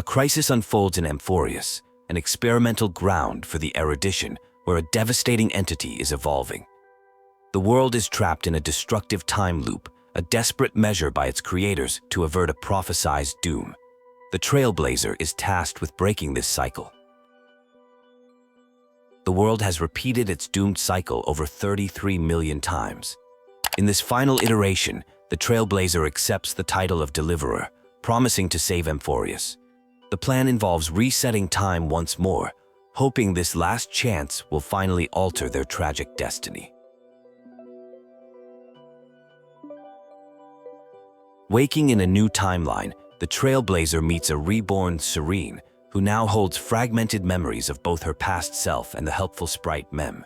A crisis unfolds in Amphorius, an experimental ground for the erudition where a devastating entity is evolving. The world is trapped in a destructive time loop, a desperate measure by its creators to avert a prophesized doom. The Trailblazer is tasked with breaking this cycle. The world has repeated its doomed cycle over 33 million times. In this final iteration, the Trailblazer accepts the title of Deliverer, promising to save Amphorius. The plan involves resetting time once more, hoping this last chance will finally alter their tragic destiny. Waking in a new timeline, the Trailblazer meets a reborn Serene, who now holds fragmented memories of both her past self and the helpful sprite Mem.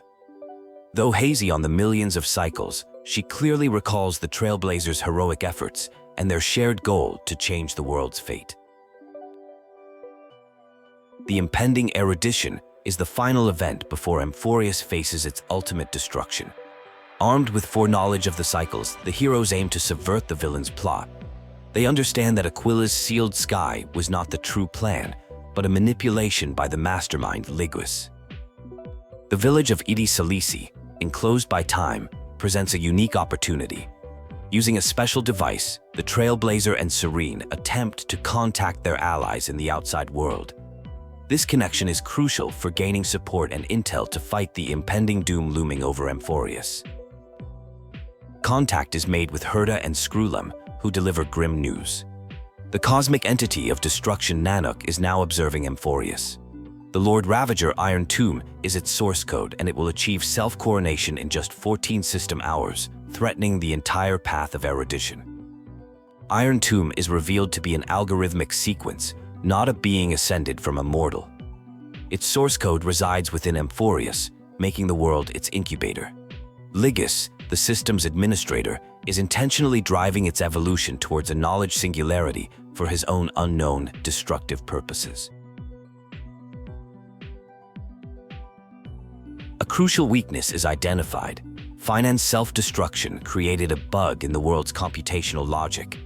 Though hazy on the millions of cycles, she clearly recalls the Trailblazer's heroic efforts and their shared goal to change the world's fate. The impending erudition is the final event before Amphorius faces its ultimate destruction. Armed with foreknowledge of the cycles, the heroes aim to subvert the villain's plot. They understand that Aquila's sealed sky was not the true plan, but a manipulation by the mastermind Liguis. The village of Salisi, enclosed by time, presents a unique opportunity. Using a special device, the Trailblazer and Serene attempt to contact their allies in the outside world. This connection is crucial for gaining support and intel to fight the impending doom looming over Amphorius. Contact is made with Herda and Skrullum, who deliver grim news. The cosmic entity of destruction Nanook is now observing Amphorius. The Lord Ravager Irontomb is its source code, and it will achieve self-coronation in just 14 system hours, threatening the entire path of erudition. Irontomb is revealed to be an algorithmic sequence, not a being ascended from a mortal. Its source code resides within Amphorius, making the world its incubator. Lygis, the system's administrator, is intentionally driving its evolution towards a knowledge singularity for his own unknown, destructive purposes. A crucial weakness is identified. Finance self-destruction created a bug in the world's computational logic.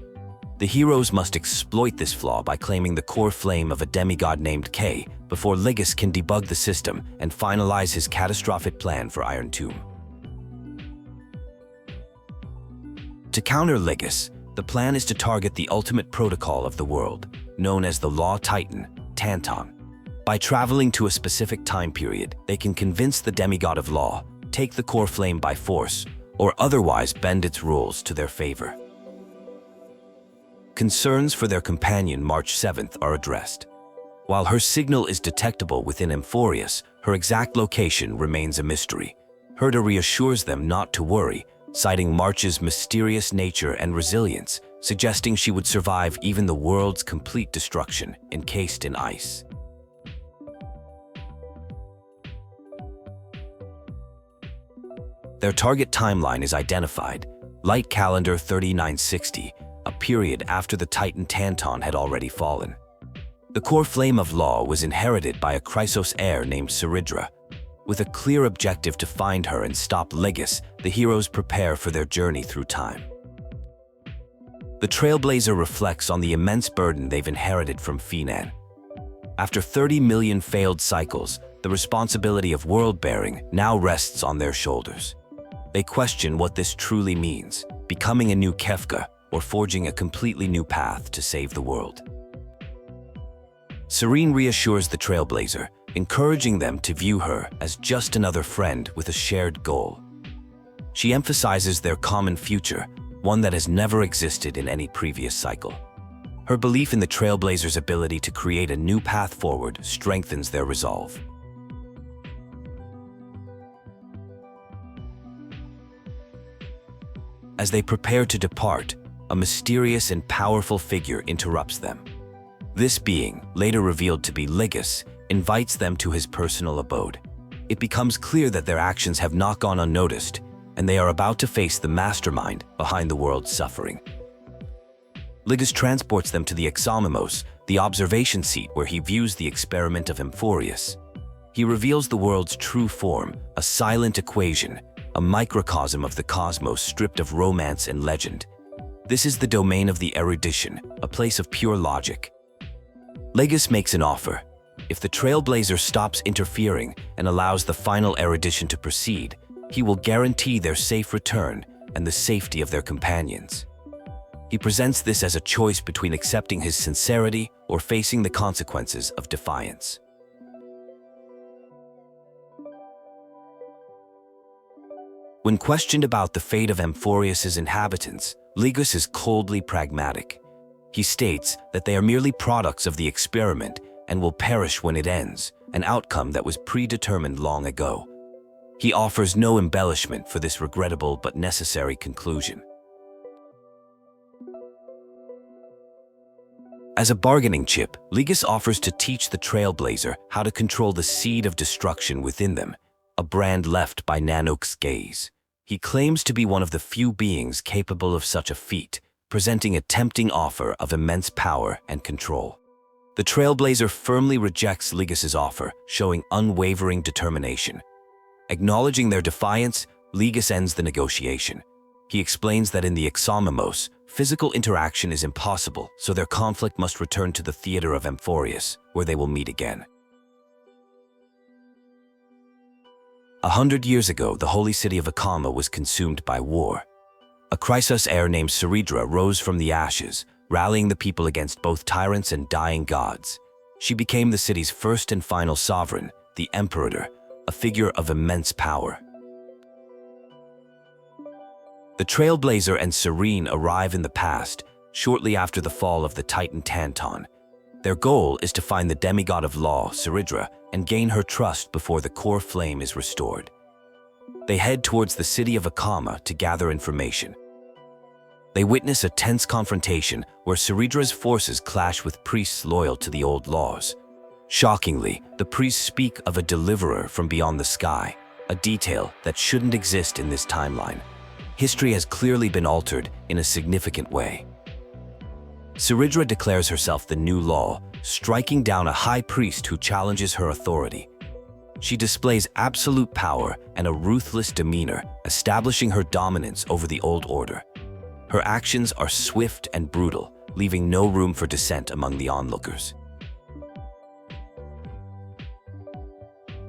The heroes must exploit this flaw by claiming the core flame of a demigod named K before Lygis can debug the system and finalize his catastrophic plan for Irontomb. To counter Lygis, the plan is to target the ultimate protocol of the world, known as the Law Titan, Tanton. By traveling to a specific time period, they can convince the demigod of law, take the core flame by force, or otherwise bend its rules to their favor. Concerns for their companion March 7th are addressed. While her signal is detectable within Amphorius, her exact location remains a mystery. Herda reassures them not to worry, citing March's mysterious nature and resilience, suggesting she would survive even the world's complete destruction encased in ice. Their target timeline is identified, Light Calendar 3960, a period after the Titan Tanton had already fallen. The core flame of law was inherited by a Chrysos heir named Saridra. With a clear objective to find her and stop Lygis, the heroes prepare for their journey through time. The Trailblazer reflects on the immense burden they've inherited from Finan. After 30 million failed cycles, the responsibility of world-bearing now rests on their shoulders. They question what this truly means, becoming a new Kefka or forging a completely new path to save the world. Serene reassures the Trailblazer, encouraging them to view her as just another friend with a shared goal. She emphasizes their common future, one that has never existed in any previous cycle. Her belief in the Trailblazer's ability to create a new path forward strengthens their resolve. As they prepare to depart, a mysterious and powerful figure interrupts them. This being, later revealed to be Lygis, invites them to his personal abode. It becomes clear that their actions have not gone unnoticed, and they are about to face the mastermind behind the world's suffering. Lygis transports them to the Examimos, the observation seat where he views the experiment of Amphorius. He reveals the world's true form, a silent equation, a microcosm of the cosmos stripped of romance and legend. This is the domain of the erudition, a place of pure logic. Legas makes an offer. If the Trailblazer stops interfering and allows the final erudition to proceed, he will guarantee their safe return and the safety of their companions. He presents this as a choice between accepting his sincerity or facing the consequences of defiance. When questioned about the fate of Amphoreus' inhabitants, Lygos is coldly pragmatic. He states that they are merely products of the experiment and will perish when it ends, an outcome that was predetermined long ago. He offers no embellishment for this regrettable but necessary conclusion. As a bargaining chip, Lygos offers to teach the Trailblazer how to control the seed of destruction within them, a brand left by Nanook's gaze. He claims to be one of the few beings capable of such a feat, presenting a tempting offer of immense power and control. The Trailblazer firmly rejects Lygos' offer, showing unwavering determination. Acknowledging their defiance, Lygos ends the negotiation. He explains that in the Examimos, physical interaction is impossible, so their conflict must return to the theater of Amphoreus, where they will meet again. 100 years ago, the holy city of Akama was consumed by war. A Chrysos heir named Saridra rose from the ashes, rallying the people against both tyrants and dying gods. She became the city's first and final sovereign, the Emperor, a figure of immense power. The Trailblazer and Serene arrive in the past, shortly after the fall of the Titan Tanton. Their goal is to find the demigod of law, Saridra, and gain her trust before the core flame is restored. They head towards the city of Akama to gather information. They witness a tense confrontation where Saridra's forces clash with priests loyal to the old laws. Shockingly, the priests speak of a deliverer from beyond the sky, a detail that shouldn't exist in this timeline. History has clearly been altered in a significant way. Saridra declares herself the new law, striking down a high priest who challenges her authority. She displays absolute power and a ruthless demeanor, establishing her dominance over the old order. Her actions are swift and brutal, leaving no room for dissent among the onlookers.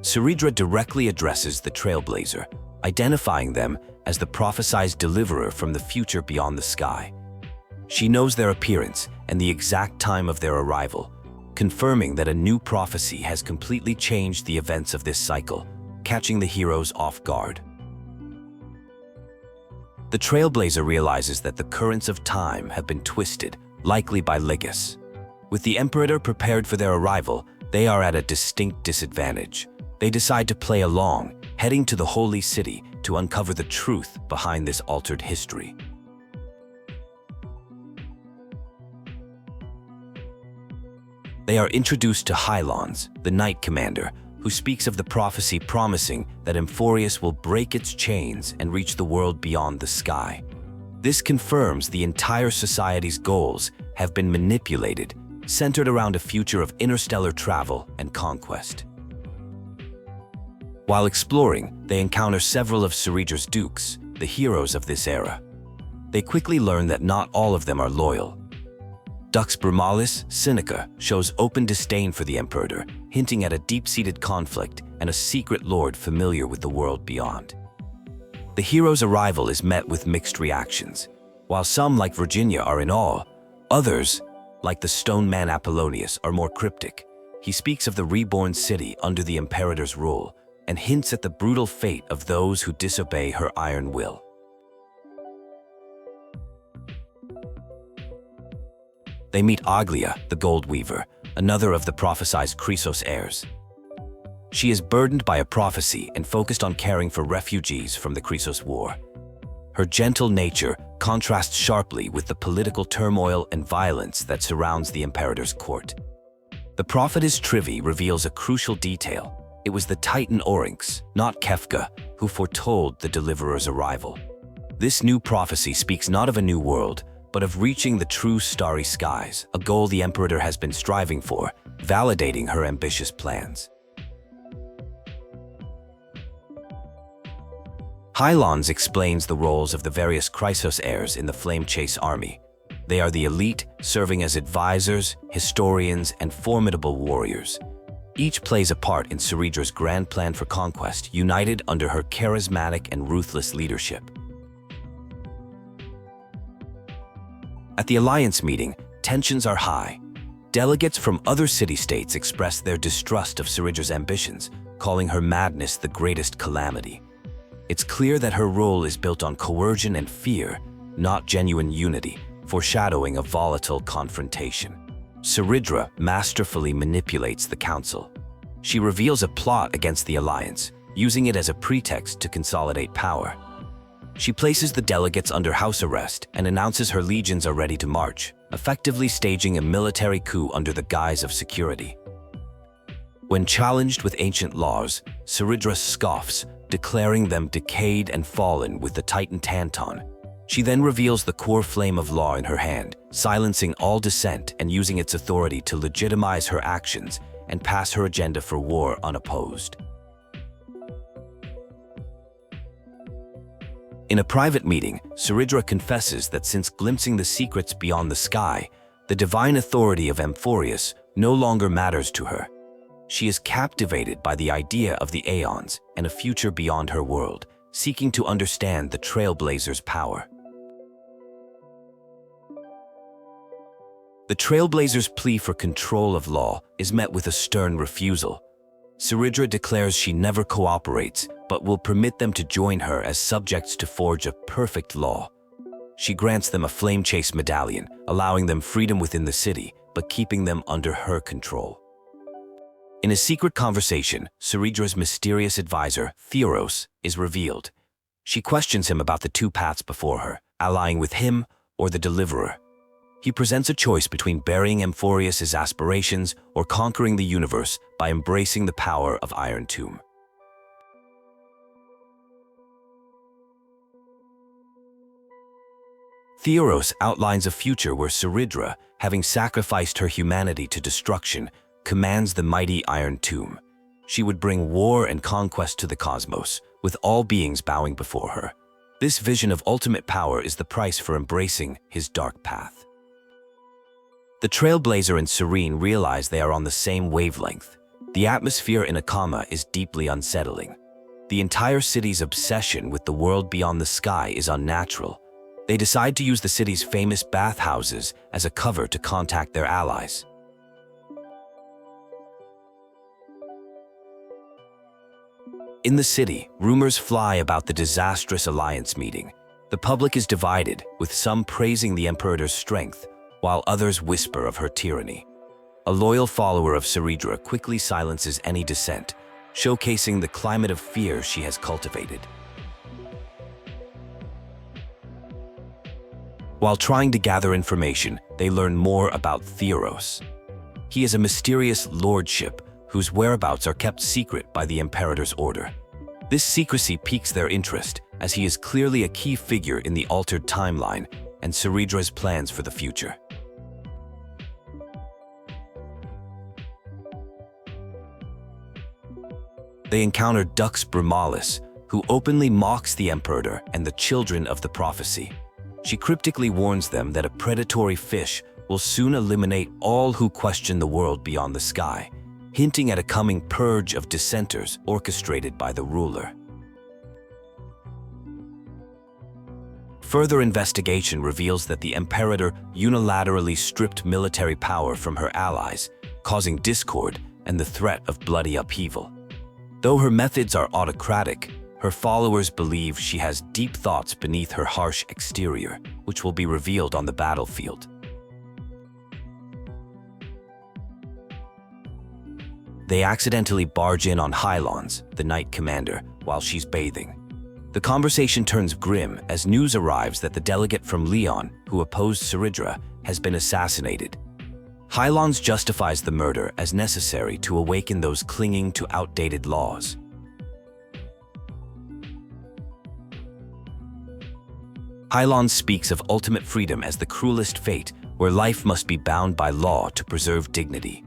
Saridra directly addresses the Trailblazer, identifying them as the prophesied deliverer from the future beyond the sky. She knows their appearance and the exact time of their arrival, confirming that a new prophecy has completely changed the events of this cycle, catching the heroes off guard. The Trailblazer realizes that the currents of time have been twisted, likely by Lygos. With the Emperor prepared for their arrival, they are at a distinct disadvantage. They decide to play along, heading to the holy city to uncover the truth behind this altered history. They are introduced to Hylons, the Knight Commander, who speaks of the prophecy promising that Amphoreus will break its chains and reach the world beyond the sky. This confirms the entire society's goals have been manipulated, centered around a future of interstellar travel and conquest. While exploring, they encounter several of Saridra's dukes, the heroes of this era. They quickly learn that not all of them are loyal. Dux Brumalis, Seneca, shows open disdain for the Emperor, hinting at a deep-seated conflict and a secret lord familiar with the world beyond. The hero's arrival is met with mixed reactions. While some, like Virginia, are in awe, others, like the stone man Apollonius, are more cryptic. He speaks of the reborn city under the Imperator's rule and hints at the brutal fate of those who disobey her iron will. They meet Aglia, the Gold Weaver, another of the prophesied Chrysos heirs. She is burdened by a prophecy and focused on caring for refugees from the Chrysos War. Her gentle nature contrasts sharply with the political turmoil and violence that surrounds the Imperator's court. The prophetess Trivi reveals a crucial detail. It was the Titan Oryx, not Kefka, who foretold the Deliverer's arrival. This new prophecy speaks not of a new world, but of reaching the true starry skies, a goal the Emperor has been striving for, validating her ambitious plans. Hylons explains the roles of the various Chrysos heirs in the Flame Chase army. They are the elite, serving as advisors, historians, and formidable warriors. Each plays a part in Saridra's grand plan for conquest, united under her charismatic and ruthless leadership. At the Alliance meeting, tensions are high. Delegates from other city-states express their distrust of Saridra's ambitions, calling her madness the greatest calamity. It's clear that her role is built on coercion and fear, not genuine unity, foreshadowing a volatile confrontation. Saridra masterfully manipulates the council. She reveals a plot against the Alliance, using it as a pretext to consolidate power. She places the delegates under house arrest and announces her legions are ready to march, effectively staging a military coup under the guise of security. When challenged with ancient laws, Saridra scoffs, declaring them decayed and fallen with the Titan Tanton. She then reveals the core flame of law in her hand, silencing all dissent and using its authority to legitimize her actions and pass her agenda for war unopposed. In a private meeting, Saridra confesses that since glimpsing the secrets beyond the sky, the divine authority of Amphoreus no longer matters to her. She is captivated by the idea of the Aeons and a future beyond her world, seeking to understand the Trailblazer's power. The Trailblazer's plea for control of law is met with a stern refusal. Saridra declares she never cooperates, but will permit them to join her as subjects to forge a perfect law. She grants them a flame chase medallion, allowing them freedom within the city, but keeping them under her control. In a secret conversation, Saridra's mysterious advisor, Theros, is revealed. She questions him about the two paths before her, allying with him or the Deliverer. He presents a choice between burying Amphorius' aspirations or conquering the universe by embracing the power of Irontomb. Theros outlines a future where Saridra, having sacrificed her humanity to destruction, commands the mighty Irontomb. She would bring war and conquest to the cosmos, with all beings bowing before her. This vision of ultimate power is the price for embracing his dark path. The Trailblazer and Serene realize they are on the same wavelength. The atmosphere in Akama is deeply unsettling. The entire city's obsession with the world beyond the sky is unnatural. They decide to use the city's famous bathhouses as a cover to contact their allies. In the city, rumors fly about the disastrous Alliance meeting. The public is divided, with some praising the Emperor's strength, while others whisper of her tyranny. A loyal follower of Saridra quickly silences any dissent, showcasing the climate of fear she has cultivated. While trying to gather information, they learn more about Theros. He is a mysterious lordship whose whereabouts are kept secret by the Imperator's order. This secrecy piques their interest, as he is clearly a key figure in the altered timeline and Saridra's plans for the future. They encounter Dux Brumalis, who openly mocks the Emperor and the children of the prophecy. She cryptically warns them that a predatory fish will soon eliminate all who question the world beyond the sky, hinting at a coming purge of dissenters orchestrated by the ruler. Further investigation reveals that the Imperator unilaterally stripped military power from her allies, causing discord and the threat of bloody upheaval. Though her methods are autocratic, her followers believe she has deep thoughts beneath her harsh exterior, which will be revealed on the battlefield. They accidentally barge in on Hylons, the Knight Commander, while she's bathing. The conversation turns grim as news arrives that the delegate from Leon, who opposed Saridra, has been assassinated. Hylons justifies the murder as necessary to awaken those clinging to outdated laws. Hylons speaks of ultimate freedom as the cruelest fate, where life must be bound by law to preserve dignity.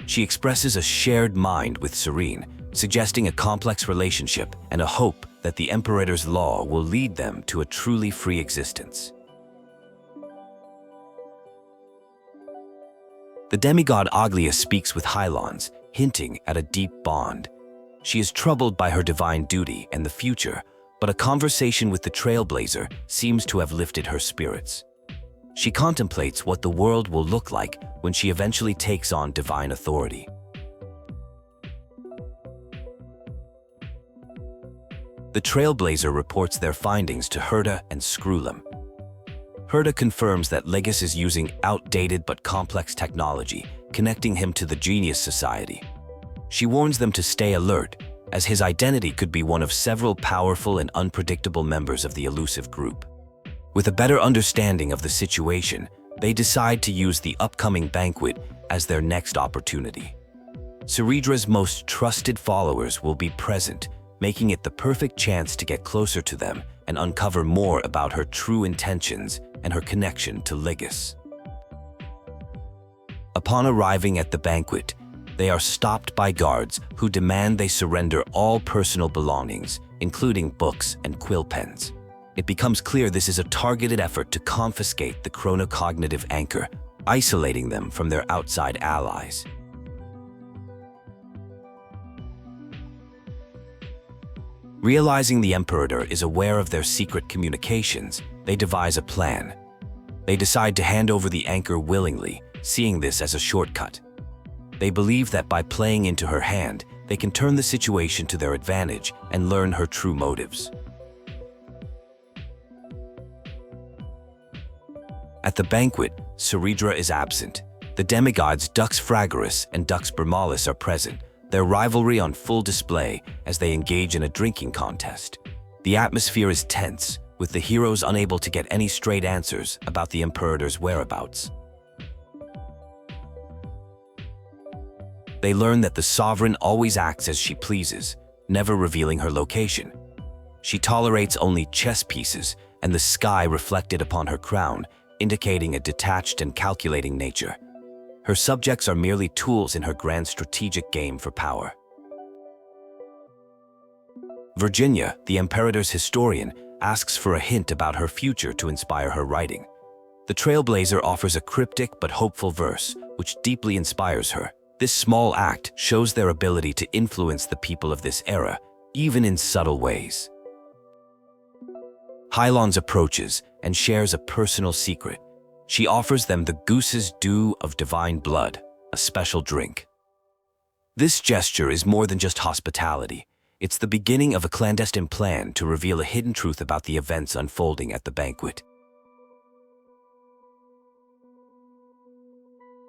She expresses a shared mind with Serene, suggesting a complex relationship and a hope that the Imperator's law will lead them to a truly free existence. The demigod Aglia speaks with Hylons, hinting at a deep bond. She is troubled by her divine duty and the future, but a conversation with the Trailblazer seems to have lifted her spirits. She contemplates what the world will look like when she eventually takes on divine authority. The Trailblazer reports their findings to Herda and Skrullum. Herda confirms that Legas is using outdated but complex technology, connecting him to the Genius Society. She warns them to stay alert, as his identity could be one of several powerful and unpredictable members of the elusive group. With a better understanding of the situation, they decide to use the upcoming banquet as their next opportunity. Saridra's most trusted followers will be present, making it the perfect chance to get closer to them and uncover more about her true intentions and her connection to Lygos. Upon arriving at the banquet, they are stopped by guards who demand they surrender all personal belongings, including books and quill pens. It becomes clear this is a targeted effort to confiscate the chronocognitive anchor, isolating them from their outside allies. Realizing the Emperor is aware of their secret communications, they devise a plan. They decide to hand over the anchor willingly, seeing this as a shortcut. They believe that by playing into her hand, they can turn the situation to their advantage and learn her true motives. At the banquet, Saridra is absent. The demigods Dux Fragorus and Dux Bermalis are present, their rivalry on full display as they engage in a drinking contest. The atmosphere is tense, with the heroes unable to get any straight answers about the Emperor's whereabouts. They learn that the Sovereign always acts as she pleases, never revealing her location. She tolerates only chess pieces and the sky reflected upon her crown, indicating a detached and calculating nature. Her subjects are merely tools in her grand strategic game for power. Virginia, the Imperator's historian, asks for a hint about her future to inspire her writing. The Trailblazer offers a cryptic but hopeful verse, which deeply inspires her. This small act shows their ability to influence the people of this era, even in subtle ways. Hylons approaches and shares a personal secret. She offers them the Goose's Dew of Divine Blood, a special drink. This gesture is more than just hospitality. It's the beginning of a clandestine plan to reveal a hidden truth about the events unfolding at the banquet.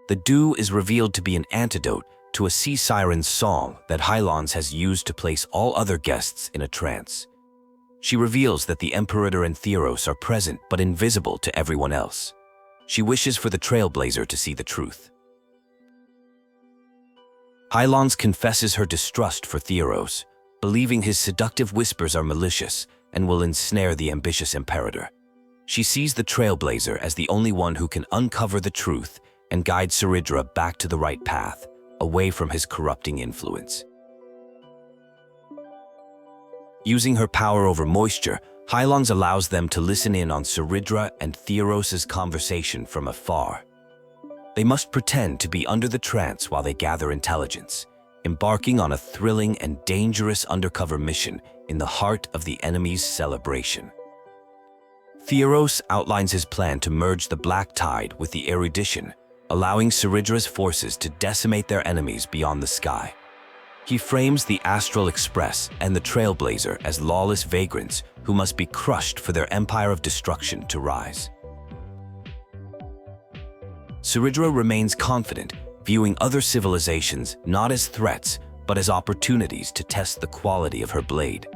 The dew is revealed to be an antidote to a sea siren's song that Hylons has used to place all other guests in a trance. She reveals that the Emperor and Theros are present but invisible to everyone else. She wishes for the Trailblazer to see the truth. Hylons confesses her distrust for Theros, believing his seductive whispers are malicious and will ensnare the ambitious Imperator. She sees the Trailblazer as the only one who can uncover the truth and guide Saridra back to the right path, away from his corrupting influence. Using her power over moisture, Hylons allows them to listen in on Saridra and Theros' conversation from afar. They must pretend to be under the trance while they gather intelligence, embarking on a thrilling and dangerous undercover mission in the heart of the enemy's celebration. Theros outlines his plan to merge the Black Tide with the erudition, allowing Saridra's forces to decimate their enemies beyond the sky. He frames the Astral Express and the Trailblazer as lawless vagrants who must be crushed for their empire of destruction to rise. Saridra remains confident, viewing other civilizations not as threats, but as opportunities to test the quality of her blade.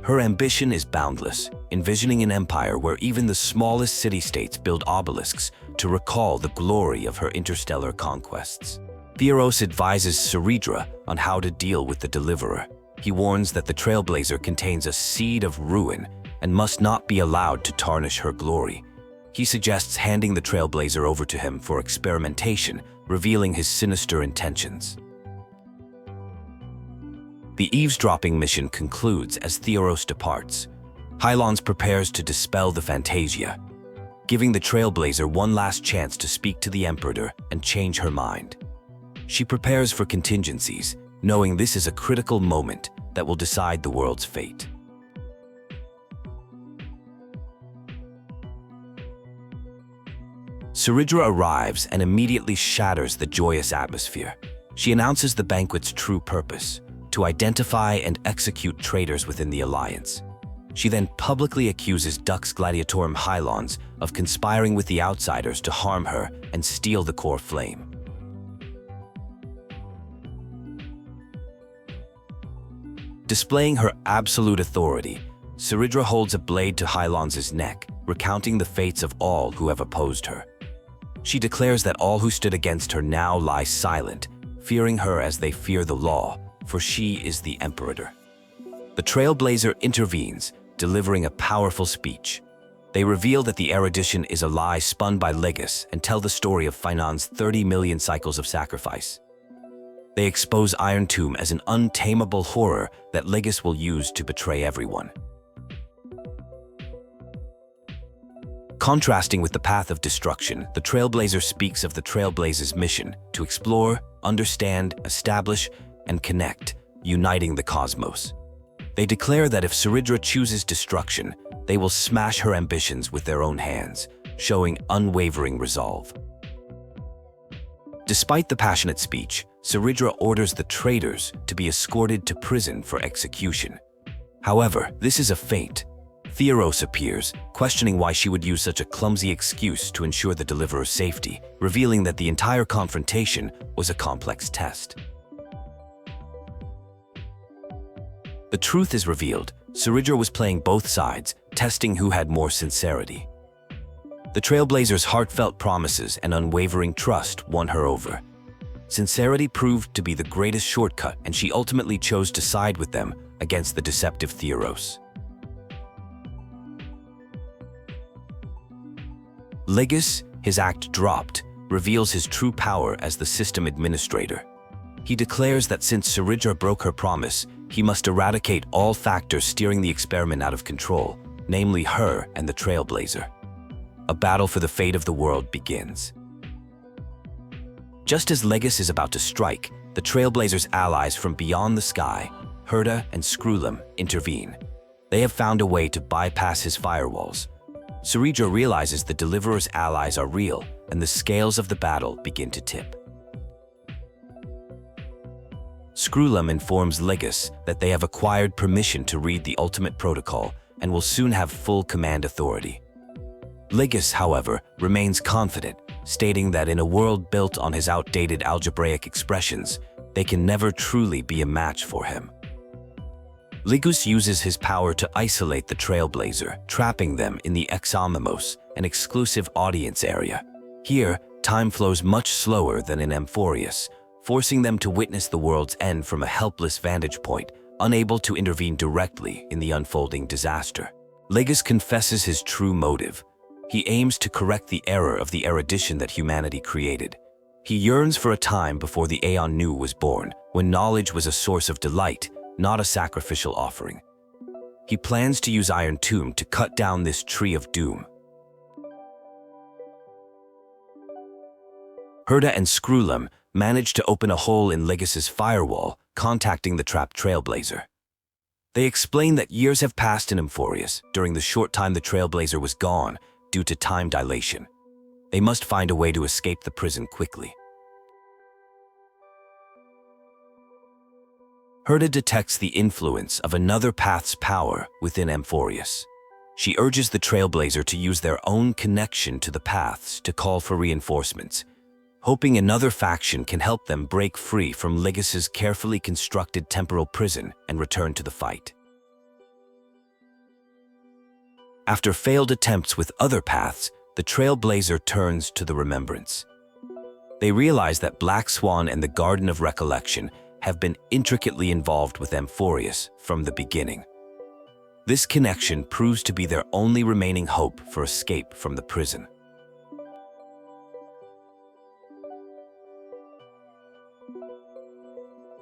Her ambition is boundless, envisioning an empire where even the smallest city-states build obelisks to recall the glory of her interstellar conquests. Theros advises Saridra on how to deal with the Deliverer. He warns that the Trailblazer contains a seed of ruin and must not be allowed to tarnish her glory. He suggests handing the Trailblazer over to him for experimentation, revealing his sinister intentions. The eavesdropping mission concludes as Theros departs. Hylons prepares to dispel the Fantasia. giving the Trailblazer one last chance to speak to the Emperor and change her mind. She prepares for contingencies, knowing this is a critical moment that will decide the world's fate. Saridra arrives and immediately shatters the joyous atmosphere. She announces the banquet's true purpose: to identify and execute traitors within the Alliance. She then publicly accuses Dux Gladiatorum Hylons of conspiring with the outsiders to harm her and steal the core flame. Displaying her absolute authority, Saridra holds a blade to Hylons' neck, recounting the fates of all who have opposed her. She declares that all who stood against her now lie silent, fearing her as they fear the law, for she is the Emperor. The Trailblazer intervenes, delivering a powerful speech. They reveal that the erudition is a lie spun by Legas and tell the story of Finan's 30 million cycles of sacrifice. They expose Irontomb as an untamable horror that Legas will use to betray everyone. Contrasting with the path of destruction, the Trailblazer speaks of the Trailblazer's mission to explore, understand, establish, and connect, uniting the cosmos. They declare that if Saridra chooses destruction, they will smash her ambitions with their own hands, showing unwavering resolve. Despite the passionate speech, Saridra orders the traitors to be escorted to prison for execution. However, this is a feint. Theros appears, questioning why she would use such a clumsy excuse to ensure the deliverer's safety, revealing that the entire confrontation was a complex test. The truth is revealed. Saridra was playing both sides, testing who had more sincerity. The Trailblazer's heartfelt promises and unwavering trust won her over. Sincerity proved to be the greatest shortcut, and she ultimately chose to side with them against the deceptive Theros. Lygis, his act dropped, reveals his true power as the system administrator. He declares that since Saridra broke her promise, he must eradicate all factors steering the experiment out of control, namely her and the Trailblazer. A battle for the fate of the world begins. Just as Legas is about to strike, the Trailblazer's allies from beyond the sky, Herda and Skrullum, intervene. They have found a way to bypass his firewalls. Saridra realizes the Deliverer's allies are real, and the scales of the battle begin to tip. Skrullum informs Legas that they have acquired permission to read the Ultimate Protocol and will soon have full command authority. Legas, however, remains confident, stating that in a world built on his outdated algebraic expressions, they can never truly be a match for him. Lygos uses his power to isolate the Trailblazer, trapping them in the Examimos, an exclusive audience area. Here, time flows much slower than in Amphoreus, forcing them to witness the world's end from a helpless vantage point, unable to intervene directly in the unfolding disaster. Legas confesses his true motive. He aims to correct the error of the erudition that humanity created. He yearns for a time before the Aeon Nu was born, when knowledge was a source of delight, not a sacrificial offering. He plans to use Irontomb to cut down this tree of doom. Herda and Skrullum manage to open a hole in Legas' firewall, contacting the trapped Trailblazer. They explain that years have passed in Amphorius during the short time the Trailblazer was gone due to time dilation. They must find a way to escape the prison quickly. Herda detects the influence of another path's power within Amphorius. She urges the Trailblazer to use their own connection to the paths to call for reinforcements, hoping another faction can help them break free from Legas' carefully constructed temporal prison and return to the fight. After failed attempts with other paths, the Trailblazer turns to the Remembrance. They realize that Black Swan and the Garden of Recollection have been intricately involved with Amphorius from the beginning. This connection proves to be their only remaining hope for escape from the prison.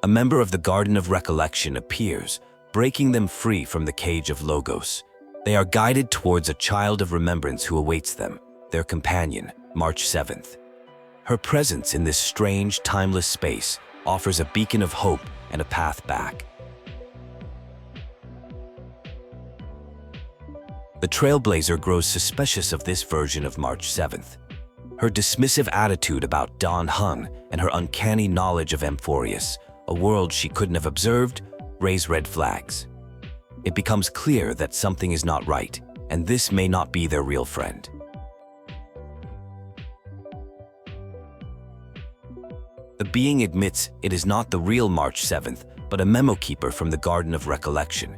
A member of the Garden of Recollection appears, breaking them free from the cage of Logos. They are guided towards a child of remembrance who awaits them. their companion, March 7th. Her presence in this strange, timeless space offers a beacon of hope and a path back. The Trailblazer grows suspicious of this version of March 7th. Her dismissive attitude about Dan Heng and her uncanny knowledge of Amphorius, a world she couldn't have observed, raise red flags. It becomes clear that something is not right, and this may not be their real friend. The being admits it is not the real March 7th, but a memo keeper from the Garden of Recollection.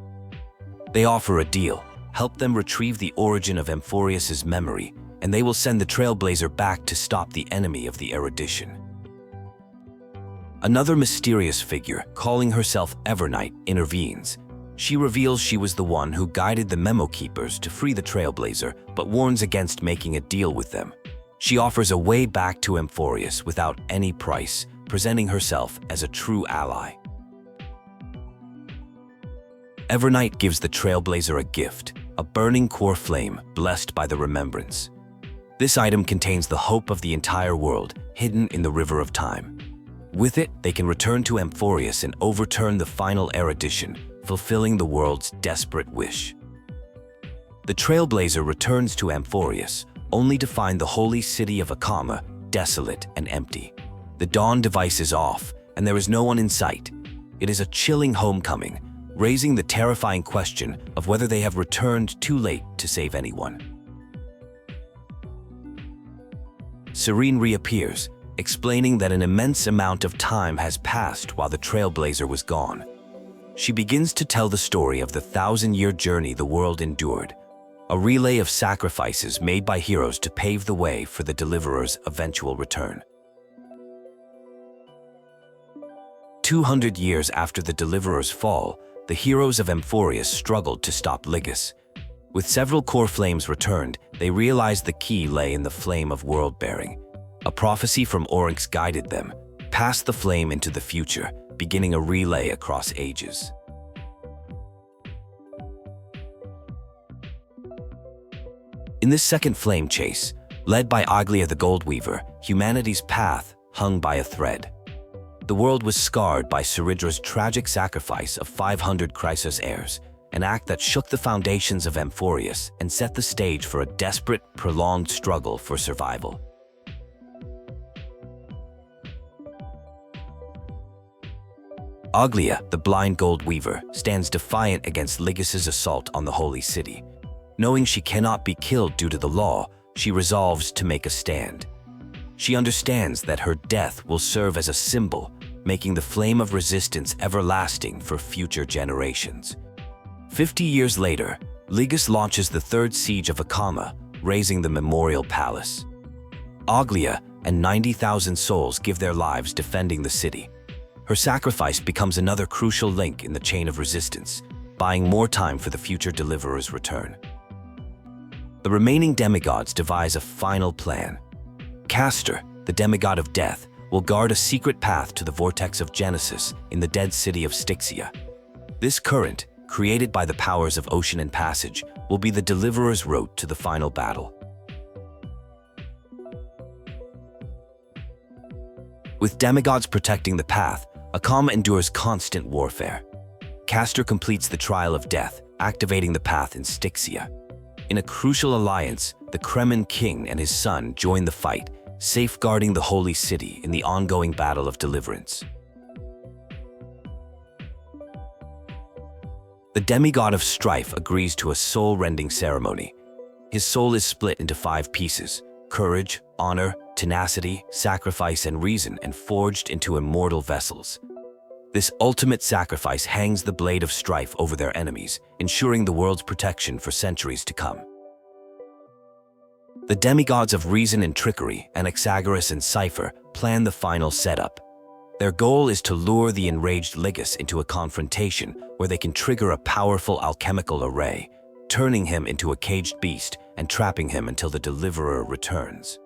They offer a deal: help them retrieve the origin of Amphorius's memory, and they will send the Trailblazer back to stop the enemy of the erudition. Another mysterious figure, calling herself EVERNIGHT, intervenes. She reveals she was the one who guided the memo keepers to free the Trailblazer, but warns against making a deal with them. She offers a way back to Amphorius without any price, presenting herself as a true ally. EVERNIGHT gives the Trailblazer a gift, a burning core flame blessed by the remembrance. This item contains the hope of the entire world, hidden in the river of time. With it, they can return to Amphorius and overturn the final erudition, fulfilling the world's desperate wish. The Trailblazer returns to Amphorius, only to find the holy city of Akama desolate and empty. The dawn device is off, and there is no one in sight. It is a chilling homecoming, raising the terrifying question of whether they have returned too late to save anyone. Serene reappears, explaining that an immense amount of time has passed while the Trailblazer was gone. She begins to tell the story of the 1,000-year journey the world endured, a relay of sacrifices made by heroes to pave the way for the Deliverer's eventual return. 200 years after the Deliverer's fall, the heroes of Amphorius struggled to stop Lygos. With several core flames returned, they realized the key lay in the flame of world-bearing. A prophecy from Oryx guided them, past the flame into the future, beginning a relay across ages. In this second flame chase, led by Aglia the Goldweaver, humanity's path hung by a thread. The world was scarred by Saridra's tragic sacrifice of 500 Chrysos heirs, an act that shook the foundations of Amphorius and set the stage for a desperate, prolonged struggle for survival. Aglia, the blind gold weaver, stands defiant against Lygos' assault on the holy city. Knowing she cannot be killed due to the law, she resolves to make a stand. She understands that her death will serve as a symbol, making the flame of resistance everlasting for future generations. 50 years later, Lygos launches the third siege of Akama, razing the memorial palace. Aglia and 90,000 souls give their lives defending the city. Her sacrifice becomes another crucial link in the chain of resistance, buying more time for the future Deliverer's return. The remaining demigods devise a final plan. Castor, the demigod of death, will guard a secret path to the vortex of Genesis in the dead city of Styxia. This current, created by the powers of ocean and passage, will be the Deliverer's route to the final battle. With demigods protecting the path, Akama endures constant warfare. Castor completes the trial of death, activating the path in Styxia. In a crucial alliance, the Kremen king and his son join the fight, safeguarding the holy city in the ongoing battle of deliverance. The demigod of strife agrees to a soul-rending ceremony. His soul is split into 5 pieces: courage, honor, tenacity, sacrifice, and reason, and forged into immortal vessels. This ultimate sacrifice hangs the blade of strife over their enemies, ensuring the world's protection for centuries to come. The demigods of reason and trickery, Anaxagoras and Cypher, plan the final setup. Their goal is to lure the enraged Lygos into a confrontation where they can trigger a powerful alchemical array, turning him into a caged beast and trapping him until the Deliverer returns.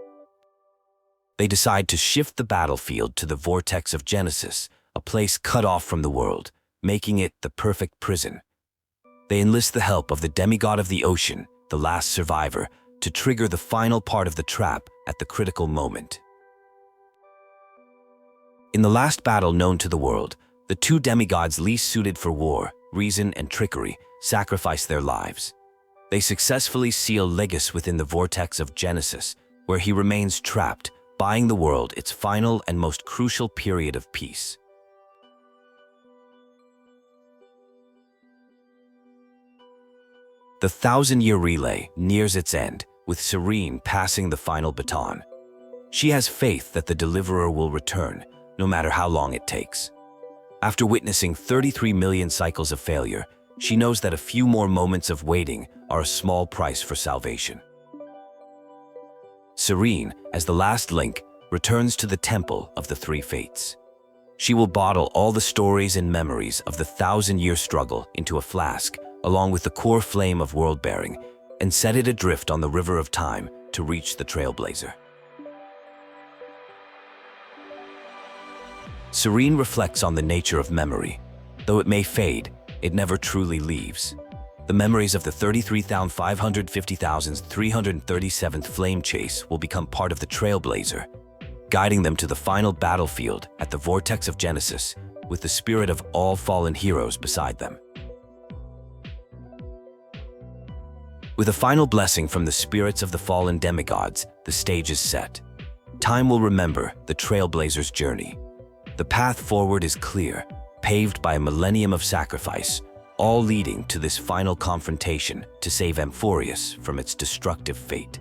They decide to shift the battlefield to the vortex of Genesis, a place cut off from the world, making it the perfect prison. They enlist the help of the demigod of the ocean, the last survivor, to trigger the final part of the trap at the critical moment. In the last battle known to the world, the two demigods least suited for war, reason and trickery, sacrificed their lives. They successfully seal Lygos within the vortex of Genesis, where he remains trapped, buying the world its final and most crucial period of peace. The 1,000-year relay nears its end, with Serene passing the final baton. She has faith that the Deliverer will return, no matter how long it takes. After witnessing 33 million cycles of failure, she knows that a few more moments of waiting are a small price for salvation. Serene, as the last link, returns to the Temple of the Three Fates. She will bottle all the stories and memories of the 1,000-year struggle into a flask, along with the core flame of world-bearing, and set it adrift on the river of time to reach the Trailblazer. Serene reflects on the nature of memory. Though it may fade, it never truly leaves. The memories of the 33,550,337th flame chase will become part of the Trailblazer, guiding them to the final battlefield at the Vortex of Genesis, with the spirit of all fallen heroes beside them. With a final blessing from the spirits of the fallen demigods, the stage is set. Time will remember the Trailblazer's journey. The path forward is clear, paved by a millennium of sacrifice, all leading to this final confrontation to save Amphoreus from its destructive fate.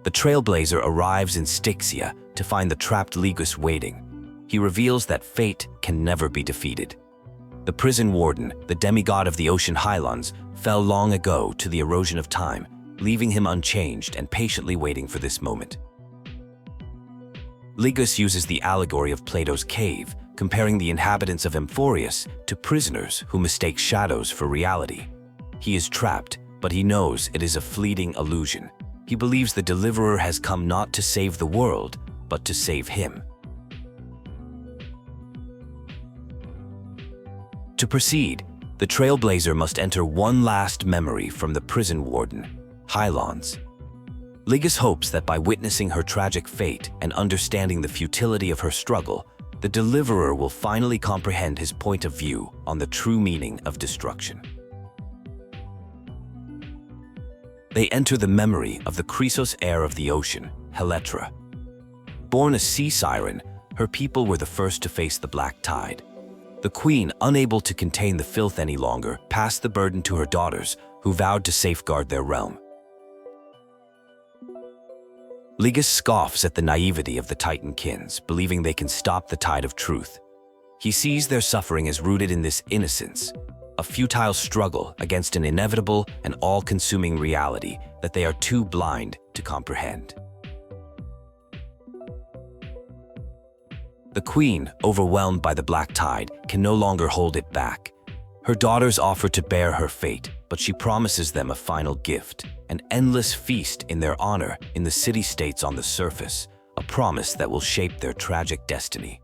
The Trailblazer arrives in Styxia to find the trapped Lygos waiting. He reveals that fate can never be defeated. The prison warden, the demigod of the ocean highlands, fell long ago to the erosion of time, leaving him unchanged and patiently waiting for this moment. Lygos uses the allegory of Plato's cave, comparing the inhabitants of Amphoreus to prisoners who mistake shadows for reality. He is trapped, but he knows it is a fleeting illusion. He believes the Deliverer has come not to save the world, but to save him. To proceed, the Trailblazer must enter one last memory from the prison warden, Highlands. Lygos hopes that by witnessing her tragic fate and understanding the futility of her struggle, the Deliverer will finally comprehend his point of view on the true meaning of destruction. They enter the memory of the Chrysos heir of the ocean, Heletra. Born a sea siren, her people were the first to face the black tide. The queen, unable to contain the filth any longer, passed the burden to her daughters, who vowed to safeguard their realm. Lygos scoffs at the naivety of the Titankins, believing they can stop the tide of truth. He sees their suffering as rooted in this innocence, a futile struggle against an inevitable and all-consuming reality that they are too blind to comprehend. The queen, overwhelmed by the black tide, can no longer hold it back. Her daughters offer to bear her fate, but she promises them a final gift, an endless feast in their honor in the city-states on the surface, a promise that will shape their tragic destiny.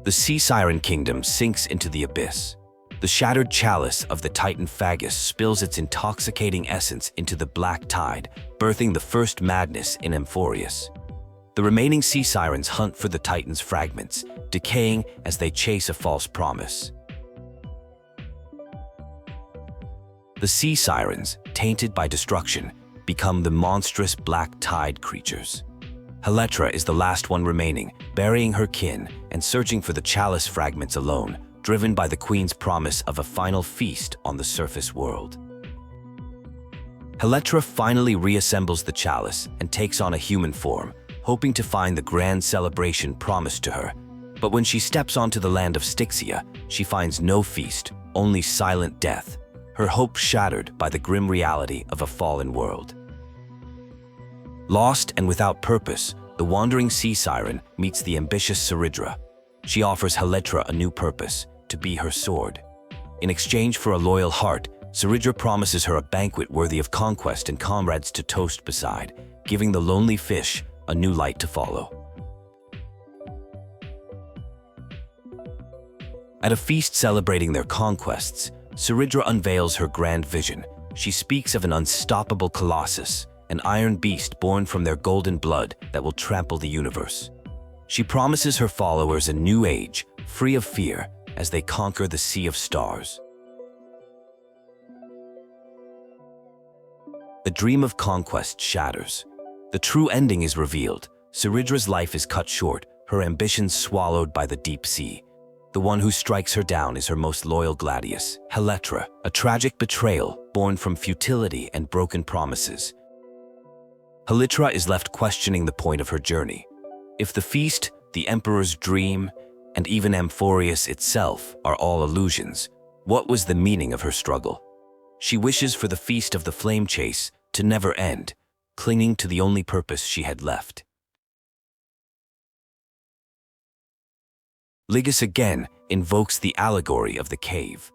The Sea Siren Kingdom sinks into the abyss. The shattered chalice of the Titan Phagus spills its intoxicating essence into the black tide, birthing the first madness in Amphoreus. The remaining sea sirens hunt for the Titan's fragments, decaying as they chase a false promise. The sea sirens, tainted by destruction, become the monstrous black tide creatures. Heletra is the last one remaining, burying her kin and searching for the chalice fragments alone, driven by the queen's promise of a final feast on the surface world. Heletra finally reassembles the chalice and takes on a human form, hoping to find the grand celebration promised to her. But when she steps onto the land of Styxia, she finds no feast, only silent death, her hope shattered by the grim reality of a fallen world. Lost and without purpose, the wandering sea siren meets the ambitious Saridra. She offers Heletra a new purpose, to be her sword. In exchange for a loyal heart, Saridra promises her a banquet worthy of conquest and comrades to toast beside, giving the lonely fish a new light to follow. At a feast celebrating their conquests, Saridra unveils her grand vision, she speaks of an unstoppable colossus, an iron beast born from their golden blood that will trample the universe. She promises her followers a new age, free of fear, as they conquer the Sea of Stars. The dream of conquest shatters. The true ending is revealed. Saridra's life is cut short, her ambitions swallowed by the deep sea. The one who strikes her down is her most loyal gladius, Heletra, a tragic betrayal born from futility and broken promises. Heletra is left questioning the point of her journey. If the feast, the Emperor's dream, and even Amphoreus itself are all illusions, what was the meaning of her struggle? She wishes for the feast of the flame chase to never end, clinging to the only purpose she had left. Lygis again invokes the allegory of the cave.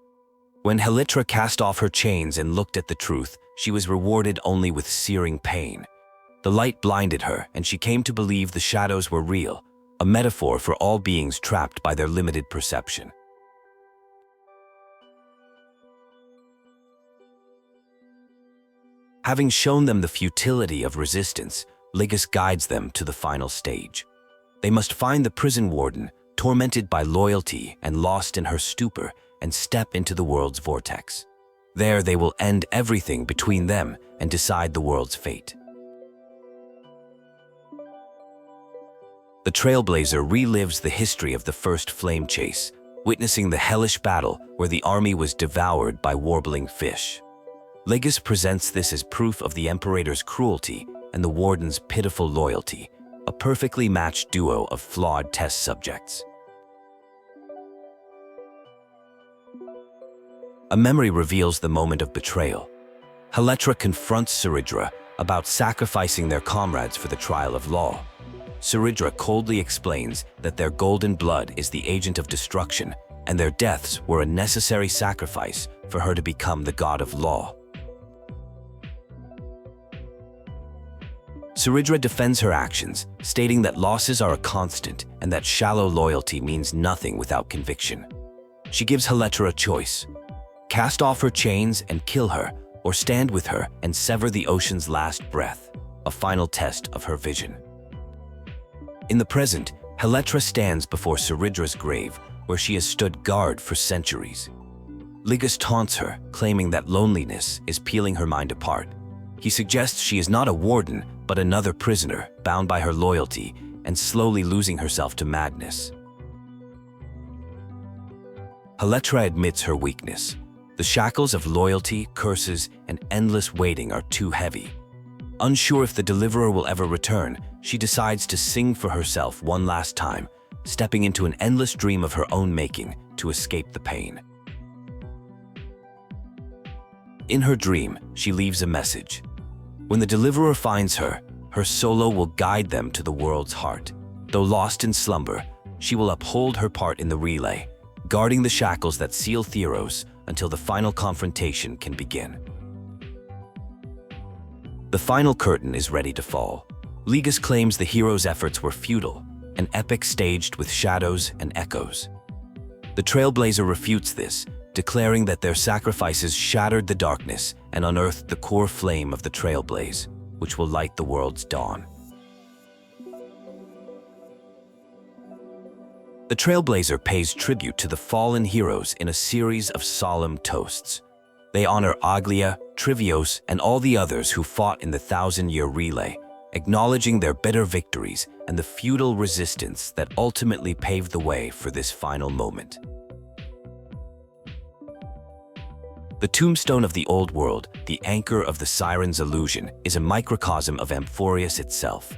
When Heletra cast off her chains and looked at the truth, she was rewarded only with searing pain. The light blinded her, and she came to believe the shadows were real, a metaphor for all beings trapped by their limited perception. Having shown them the futility of resistance, Lygis guides them to the final stage. They must find the prison warden, tormented by loyalty and lost in her stupor, and step into the world's vortex. There they will end everything between them and decide the world's fate. The Trailblazer relives the history of the first flame chase, witnessing the hellish battle where the army was devoured by warbling fish. Lygis presents this as proof of the Imperator's cruelty and the Warden's pitiful loyalty, a perfectly matched duo of flawed test subjects. A memory reveals the moment of betrayal. Heletra confronts Saridra about sacrificing their comrades for the trial of law. Saridra coldly explains that their golden blood is the agent of destruction, and their deaths were a necessary sacrifice for her to become the god of law. Saridra defends her actions, stating that losses are a constant and that shallow loyalty means nothing without conviction. She gives Heletra a choice: cast off her chains and kill her, or stand with her and sever the ocean's last breath, a final test of her vision. In the present, Heletra stands before Saridra's grave, where she has stood guard for centuries. Lygis taunts her, claiming that loneliness is peeling her mind apart. He suggests she is not a warden, but another prisoner, bound by her loyalty and slowly losing herself to madness. Heletra admits her weakness. The shackles of loyalty, curses, and endless waiting are too heavy. Unsure if the deliverer will ever return, she decides to sing for herself one last time, stepping into an endless dream of her own making to escape the pain. In her dream, she leaves a message. When the deliverer finds her, her solo will guide them to the world's heart. Though lost in slumber, she will uphold her part in the relay, guarding the shackles that seal Theros until the final confrontation can begin. The final curtain is ready to fall. Lygis claims the hero's efforts were futile, an epic staged with shadows and echoes. The Trailblazer refutes this, declaring that their sacrifices shattered the darkness and unearthed the core flame of the Trailblaze, which will light the world's dawn. The Trailblazer pays tribute to the fallen heroes in a series of solemn toasts. They honor Aglia, Trivios, and all the others who fought in the 1,000-year relay, acknowledging their bitter victories and the futile resistance that ultimately paved the way for this final moment. The tombstone of the old world, the anchor of the Siren's illusion, is a microcosm of Amphoreus itself.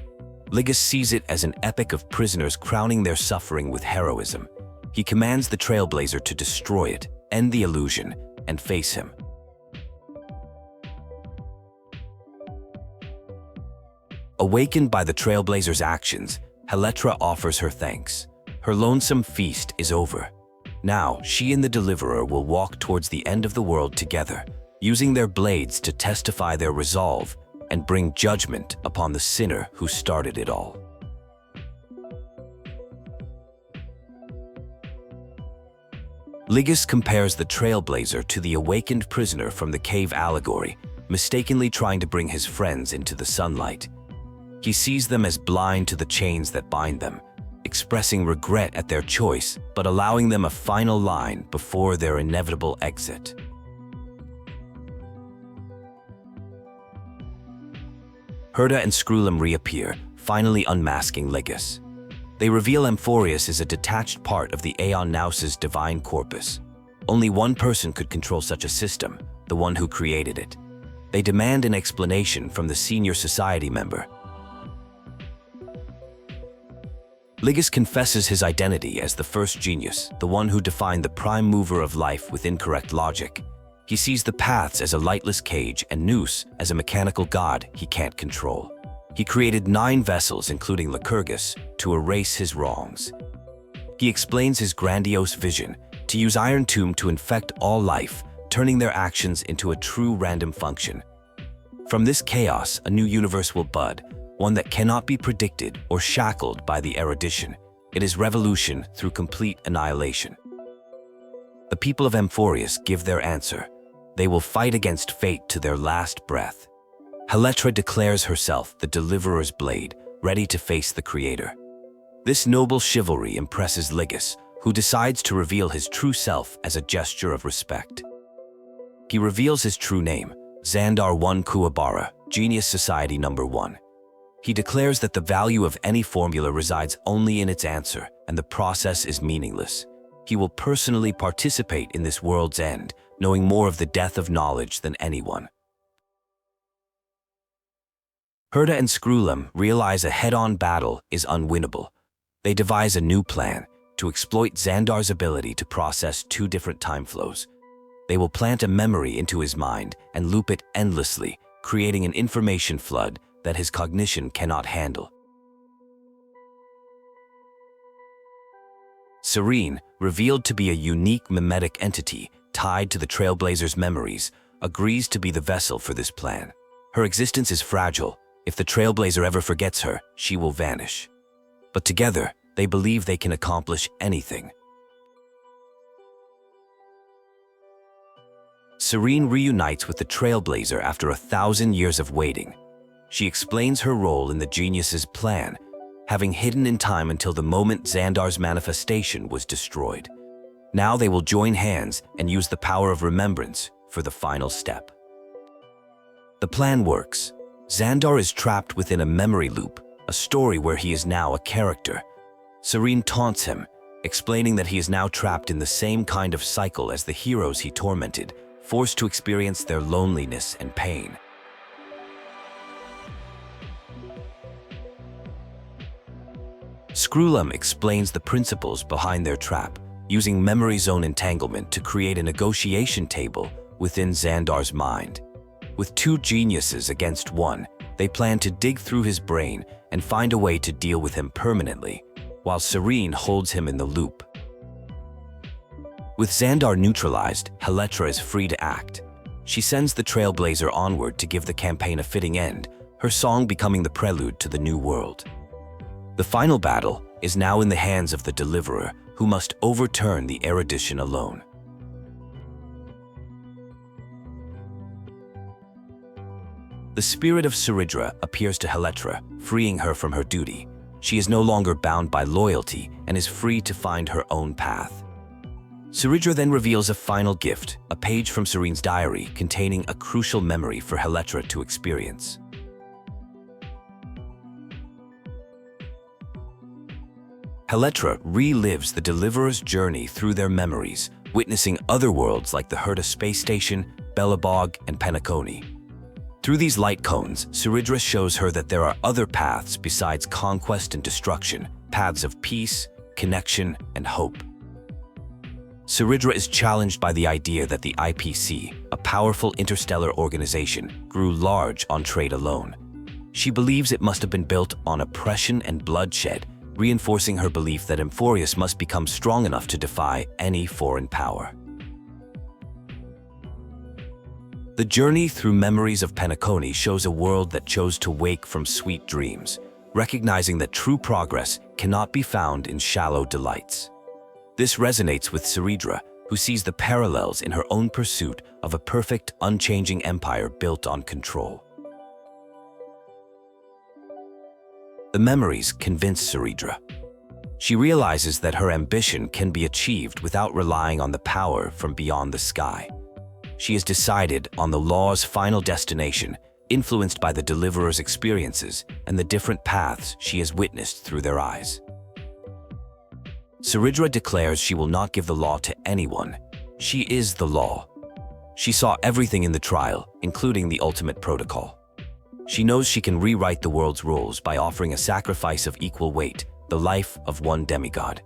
Lygis sees it as an epic of prisoners crowning their suffering with heroism. He commands the Trailblazer to destroy it, end the illusion, and face him. Awakened by the Trailblazer's actions, Heletra offers her thanks. Her lonesome feast is over. Now, she and the Deliverer will walk towards the end of the world together, using their blades to testify their resolve and bring judgment upon the sinner who started it all. Lygis compares the Trailblazer to the awakened prisoner from the cave allegory, mistakenly trying to bring his friends into the sunlight. He sees them as blind to the chains that bind them, expressing regret at their choice, but allowing them a final line before their inevitable exit. Herda and Skrullum reappear, finally unmasking Lygis. They reveal Amphoreus is a detached part of the Aeon Naus's divine corpus. Only one person could control such a system, the one who created it. They demand an explanation from the senior society member. Lygis confesses his identity as the first genius, the one who defined the prime mover of life with incorrect logic. He sees the paths as a lightless cage and Nous as a mechanical god he can't control. He created 9 vessels, including Lycurgus, to erase his wrongs. He explains his grandiose vision to use Irontomb to infect all life, turning their actions into a true random function. From this chaos, a new universe will bud, one that cannot be predicted or shackled by the erudition. It is revolution through complete annihilation. The people of Amphorius give their answer. They will fight against fate to their last breath. Heletra declares herself the Deliverer's blade, ready to face the Creator. This noble chivalry impresses Lygis, who decides to reveal his true self as a gesture of respect. He reveals his true name, Xandar I Kuwabara, Genius Society No. 1. He declares that the value of any formula resides only in its answer, and the process is meaningless. He will personally participate in this world's end, knowing more of the death of knowledge than anyone. Herda and Skrullum realize a head-on battle is unwinnable. They devise a new plan to exploit Xandar's ability to process 2 different time flows. They will plant a memory into his mind and loop it endlessly, creating an information flood that his cognition cannot handle. Serene, revealed to be a unique mimetic entity tied to the Trailblazer's memories, agrees to be the vessel for this plan. Her existence is fragile. If the Trailblazer ever forgets her, she will vanish. But together, they believe they can accomplish anything. Serene reunites with the Trailblazer after 1,000 years of waiting. She explains her role in the genius's plan, having hidden in time until the moment Xandar's manifestation was destroyed. Now they will join hands and use the power of remembrance for the final step. The plan works. Xandar is trapped within a memory loop, a story where he is now a character. Serene taunts him, explaining that he is now trapped in the same kind of cycle as the heroes he tormented, forced to experience their loneliness and pain. Skrullum explains the principles behind their trap, using memory zone entanglement to create a negotiation table within Xandar's mind. With 2 geniuses against 1, they plan to dig through his brain and find a way to deal with him permanently, while Serene holds him in the loop. With Xandar neutralized, Heletra is free to act. She sends the Trailblazer onward to give the campaign a fitting end, her song becoming the prelude to the new world. The final battle is now in the hands of the Deliverer, who must overturn the erudition alone. The spirit of Saridra appears to Heletra, freeing her from her duty. She is no longer bound by loyalty and is free to find her own path. Saridra then reveals a final gift, a page from Serene's diary containing a crucial memory for Heletra to experience. Heletra relives the Deliverer's journey through their memories, witnessing other worlds like the Herda space station, Belobog, and Penacony. Through these light cones, Saridra shows her that there are other paths besides conquest and destruction, paths of peace, connection, and hope. Saridra is challenged by the idea that the IPC, a powerful interstellar organization, grew large on trade alone. She believes it must have been built on oppression and bloodshed, reinforcing her belief that Amphorius must become strong enough to defy any foreign power. The journey through memories of Penacony shows a world that chose to wake from sweet dreams, recognizing that true progress cannot be found in shallow delights. This resonates with Saridra, who sees the parallels in her own pursuit of a perfect, unchanging empire built on control. The memories convince Saridra. She realizes that her ambition can be achieved without relying on the power from beyond the sky. She has decided on the law's final destination, influenced by the deliverer's experiences and the different paths she has witnessed through their eyes. Saridra declares she will not give the law to anyone. She is the law. She saw everything in the trial, including the ultimate protocol. She knows she can rewrite the world's rules by offering a sacrifice of equal weight, the life of one demigod.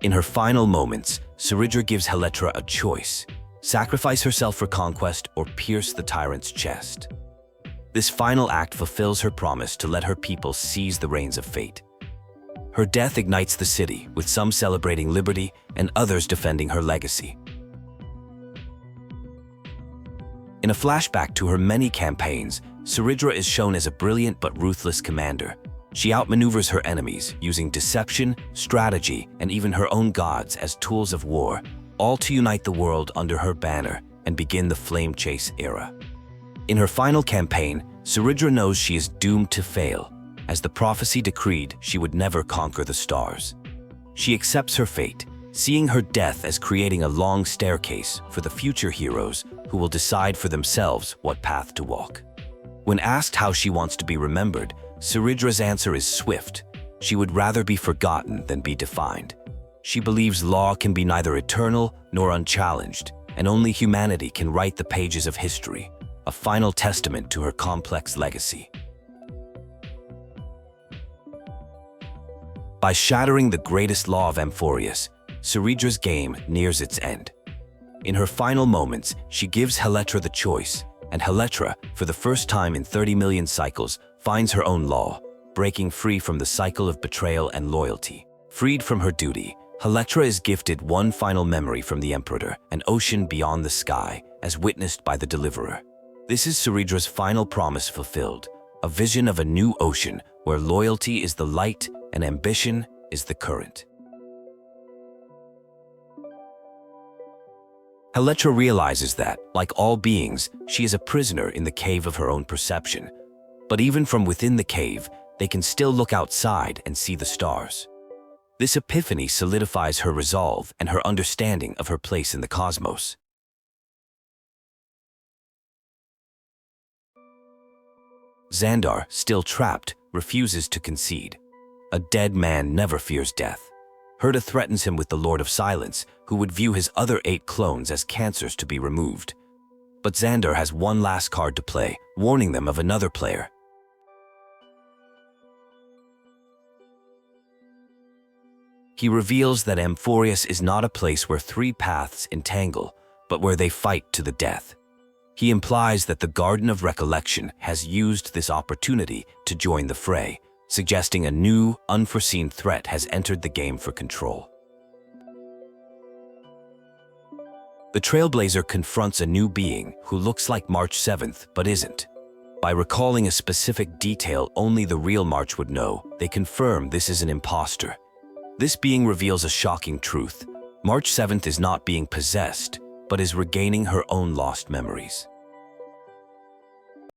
In her final moments, Saridra gives Heletra a choice: sacrifice herself for conquest or pierce the tyrant's chest. This final act fulfills her promise to let her people seize the reins of fate. Her death ignites the city, with some celebrating liberty and others defending her legacy. In a flashback to her many campaigns, Saridra is shown as a brilliant but ruthless commander. She outmaneuvers her enemies, using deception, strategy, and even her own gods as tools of war, all to unite the world under her banner and begin the Flame Chase era. In her final campaign, Saridra knows she is doomed to fail, as the prophecy decreed she would never conquer the stars. She accepts her fate, seeing her death as creating a long staircase for the future heroes who will decide for themselves what path to walk. When asked how she wants to be remembered, Saridra's answer is swift. She would rather be forgotten than be defined. She believes law can be neither eternal nor unchallenged, and only humanity can write the pages of history, a final testament to her complex legacy. By shattering the greatest law of Amphoreus, Saridra's game nears its end. In her final moments, she gives Heletra the choice, and Heletra, for the first time in 30 million cycles, finds her own law, breaking free from the cycle of betrayal and loyalty. Freed from her duty, Heletra is gifted one final memory from the Emperor, an ocean beyond the sky, as witnessed by the Deliverer. This is Saridra's final promise fulfilled, a vision of a new ocean where loyalty is the light and ambition is the current. Heletra realizes that, like all beings, she is a prisoner in the cave of her own perception. But even from within the cave, they can still look outside and see the stars. This epiphany solidifies her resolve and her understanding of her place in the cosmos. Xandar, still trapped, refuses to concede. A dead man never fears death. Herda threatens him with the Lord of Silence, who would view his other 8 clones as cancers to be removed. But Xandar has one last card to play, warning them of another player. He reveals that Amphoreus is not a place where 3 paths entangle, but where they fight to the death. He implies that the Garden of Recollection has used this opportunity to join the fray, suggesting a new, unforeseen threat has entered the game for control. The Trailblazer confronts a new being who looks like March 7th but isn't. By recalling a specific detail only the real March would know, they confirm this is an imposter. This being reveals a shocking truth. March 7th is not being possessed, but is regaining her own lost memories.